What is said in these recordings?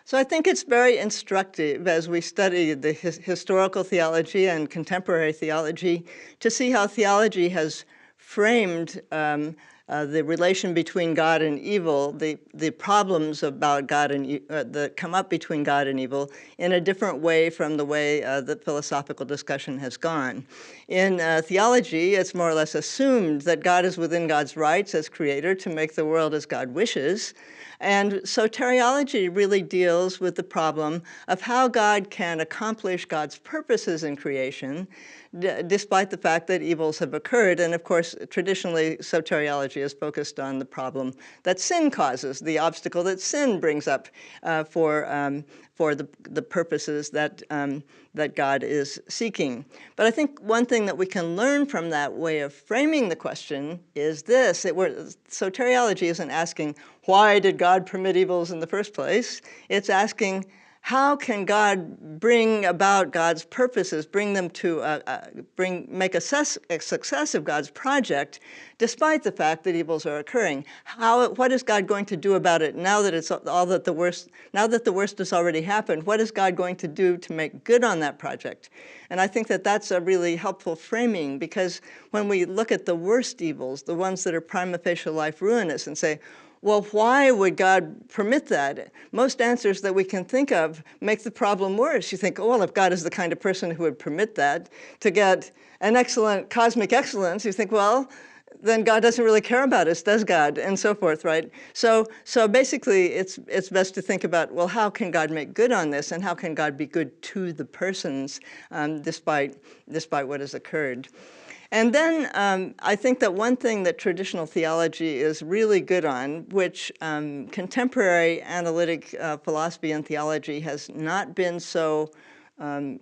So I think it's very instructive as we study the historical theology and contemporary theology to see how theology has framed the relation between God and evil, the problems about God and that come up between God and evil in a different way from the way the philosophical discussion has gone. In theology, it's more or less assumed that God is within God's rights as creator to make the world as God wishes. And soteriology really deals with the problem of how God can accomplish God's purposes in creation, despite the fact that evils have occurred. And of course, traditionally, soteriology is focused on the problem that sin causes, the obstacle that sin brings up for the purposes that that God is seeking. But I think one thing that we can learn from that way of framing the question is this: soteriology isn't asking, why did God permit evils in the first place? It's asking, how can God bring about God's purposes, bring them to make a success of God's project, despite the fact that evils are occurring? What is God going to do about it now that now that the worst has already happened? What is God going to do to make good on that project? And I think that that's a really helpful framing, because when we look at the worst evils, the ones that are prima facie life ruinous, and say, well, why would God permit that? Most answers that we can think of make the problem worse. You think, oh, well, if God is the kind of person who would permit that to get an excellent cosmic excellence, you think, well, then God doesn't really care about us, does God? And so forth, right? So basically, it's best to think about, well, how can God make good on this, and how can God be good to the persons despite what has occurred? And then I think that one thing that traditional theology is really good on, which contemporary analytic philosophy and theology has not been so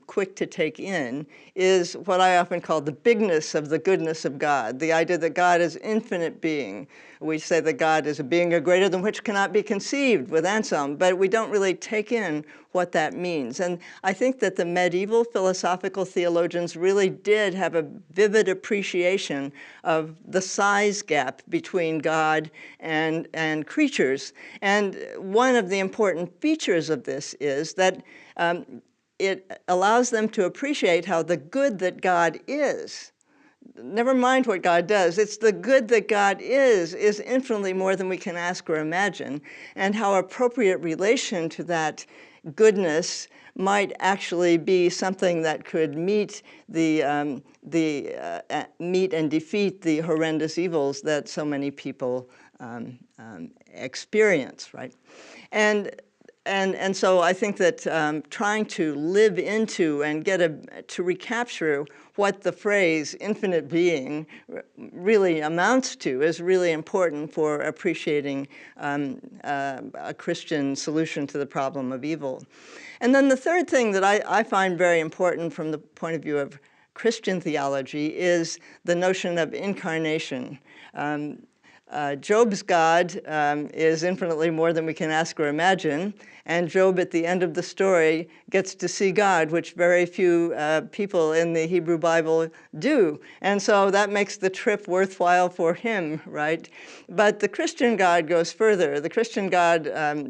quick to take in, is what I often call the bigness of the goodness of God, the idea that God is infinite being. We say that God is a being greater than which cannot be conceived with Anselm, but we don't really take in what that means. And I think that the medieval philosophical theologians really did have a vivid appreciation of the size gap between God and creatures. And one of the important features of this is that it allows them to appreciate how the good that God is, never mind what God does, it's the good that God is infinitely more than we can ask or imagine, and how appropriate relation to that goodness might actually be something that could meet and defeat the horrendous evils that so many people experience, right? And so I think that trying to live into and to recapture what the phrase infinite being really amounts to is really important for appreciating a Christian solution to the problem of evil. And then the third thing that I find very important from the point of view of Christian theology is the notion of incarnation. Job's God is infinitely more than we can ask or imagine, and Job at the end of the story gets to see God, which very few people in the Hebrew Bible do. And so that makes the trip worthwhile for him, right? But the Christian God goes further. The Christian God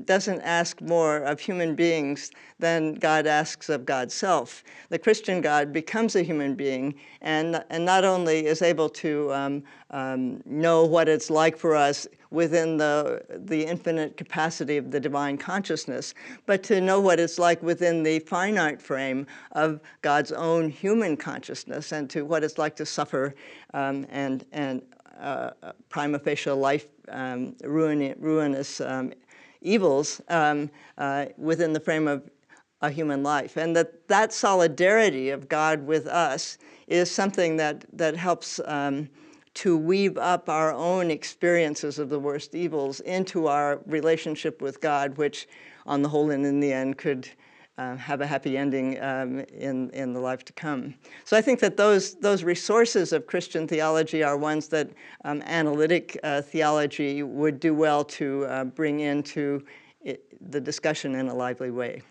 doesn't ask more of human beings than God asks of God's self. The Christian God becomes a human being and not only is able to know what it's like for us within the infinite capacity of the divine consciousness, but to know what it's like within the finite frame of God's own human consciousness, and to what it's like to suffer and prima facie life ruinous evils within the frame of a human life. And that solidarity of God with us is something that helps to weave up our own experiences of the worst evils into our relationship with God, which on the whole and in the end could have a happy ending in the life to come. So I think that those resources of Christian theology are ones that analytic theology would do well to bring into the discussion in a lively way.